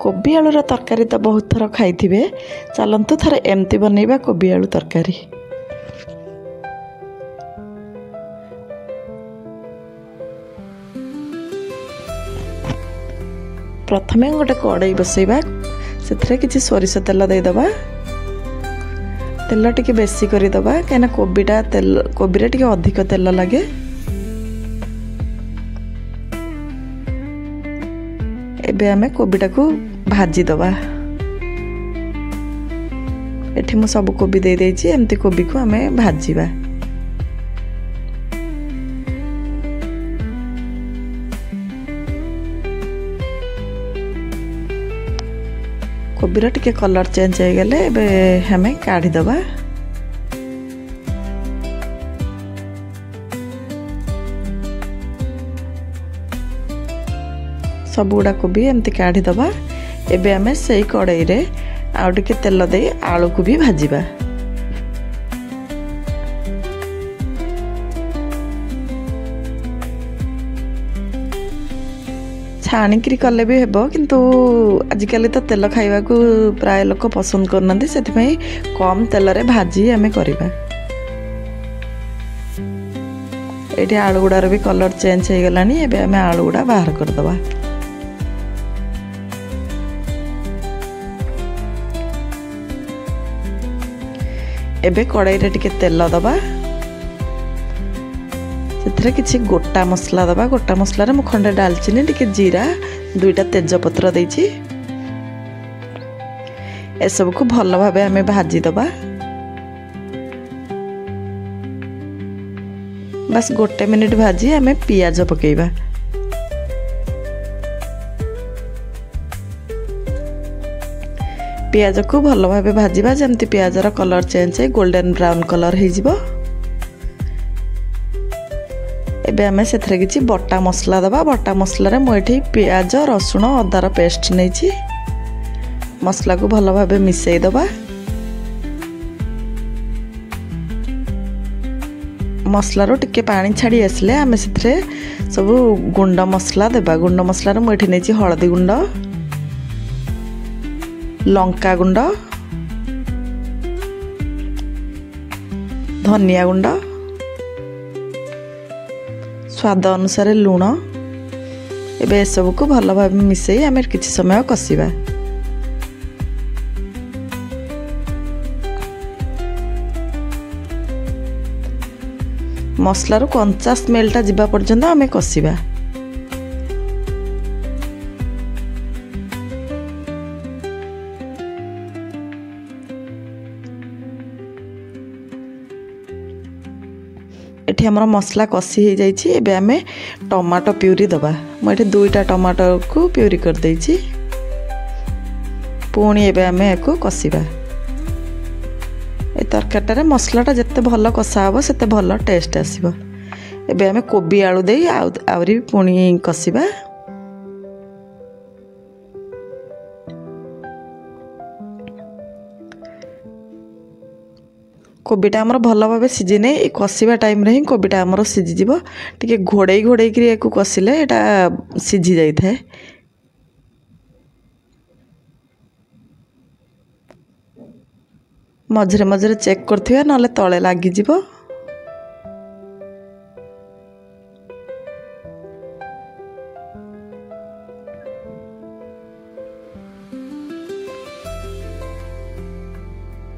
कोबी आलूर तरकारी तो बहुत थर खाई चलतु थर एमती बनैबा कोबी आलू तरकारी। प्रथमे गोटे कड़ाई बसैबा से किसी सोरिष तेल देदबा तेल टिके बेसी करदबा कहीं कोबीटा तेल कोबी टिके अधिक तेल लगे। एबे आमे कोबीटा को भाजी दबा। एठी मु सब कोबी दे देछि एमती कोबी को आमे भाजीबा। कोबीर टिके कलर चेंज हो गले एबे हमें काढ़ी दबा। सब गुड़ा कोबी एमती काढ़ी दबा। एबे हमें सही कड़ाई रे आउ टिके तेल दे आलू को भी भाजीबा। छाणिकी कले भी हेबो किंतु आजिकल तो तेल खाइबा को प्राय लोक पसंद करना से कम तेल रे भाजी आमे करिबा। एठी आलू गुड़ार भी कलर चेंज हो गलानी। एबे आमे आलू गुड़ा बाहर कर दबा। एबे कड़ाई रे टिके तेल दबा। से किसी गोटा मसला दबा। गोटा मसला रे मु खंडे डालचीनी टिके जीरा दुईटा तेजपत्र देछि। ए सब को भल भाबे हमें भाजी दबा। बस गोटे मिनिट भाजी हमें पियाज पकेइबा। पियाज को भल भाबे भाजीबा जेमती पियाजर कलर चेंज है गोल्डन ब्राउन कलर हो जिवो। एबे हमें सेथरे किछि बटा मसला दबा। बटा मसला रे मु एठी पियाज रसुण अदार पेस्ट नैछि। मसला को भल भाबे मिसई दबा। मसला रो टिके पानी छाड़ी आसले आमे सेथरे सब गुंड मसला देबा। गुंड मसला रे मु एठी नैछि हळदी गुंड, लंका गुंड, धनिया गुंड, स्वाद अनुसार लूण। एबे सब को भल भाबे मिसई आमे किछि समय कसिबा। मसलार कंचा स्मेलटा जिबा पर्यंत आमे कसिबा। एठी हमर मसला कसी हो जाइछि। एबे आमे टमाटो प्यूरी दबा। मु एठी दुईटा टमाटो को प्यूरी कर देइछि। पुणी एबे आमे एको कसिबा। ए तरकारीटारे मसलाटा जत्ते भल कसा हबो सेते भल टेस्ट आसीबो। एबे आमे कोबी आलू देई आउरी पुणी कसिबा। कोबीटा आमर भल भाबे सिझी नै कसिबा टाइम रे ही कोबीटा आमर सिझी जिवो। टिके घोड़ेई घोड़ेई करी एको कसिले एटा सिझी जाई थाए। मझरे मझरे चेक करथिबा नले तळे लागि जिवो।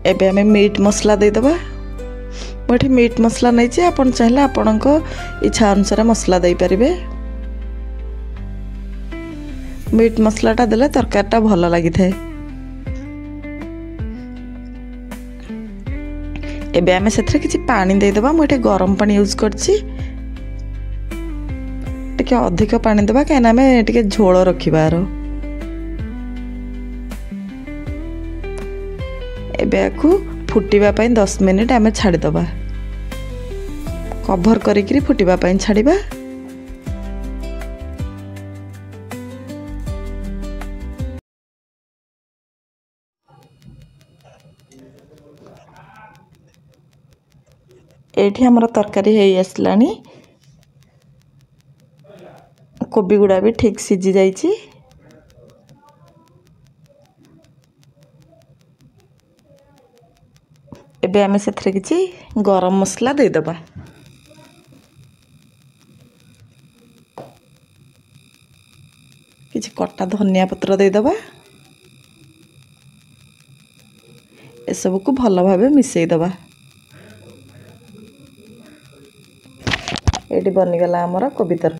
एबे हमें मीट मसला दे दबा। मोठी मीट मसला नहीं चे आपण चाहले आपणक इच्छा अनुसार मसला दे परिबे। मीट मसलाटा देले तरकारीटा भल लागि थाए। एबे हमें सेथरे किछि पानी दे दबा। मोठी गरम पानी यूज करछि। टिके अधिक पानी दबा काहे ना हमें टिके झोल रखिबार। एबे आकु फुटिबा पई 10 मिनिट आमे छाडी दबा। कवर करिकरी फुटिबा पई छाडीबा। एठी हमर तरकारी हेई आसलानी। कोबी गुड़ा भी ठीक सिझी जाइछि। ଏବେ ଆମେ ସେଥିରେ କିଛି ଗରମ ମସଲା ଦେଇଦେବା। କିଛି କଟା ଧନିଆ ପତ୍ର ଦେଇଦେବା। ଏସବୁକୁ ଭଲ ଭାବେ ମିଶାଇଦେବା। ଏଇଠି ବନିଗଲା ଆମର କୋବି ତରକାରୀ।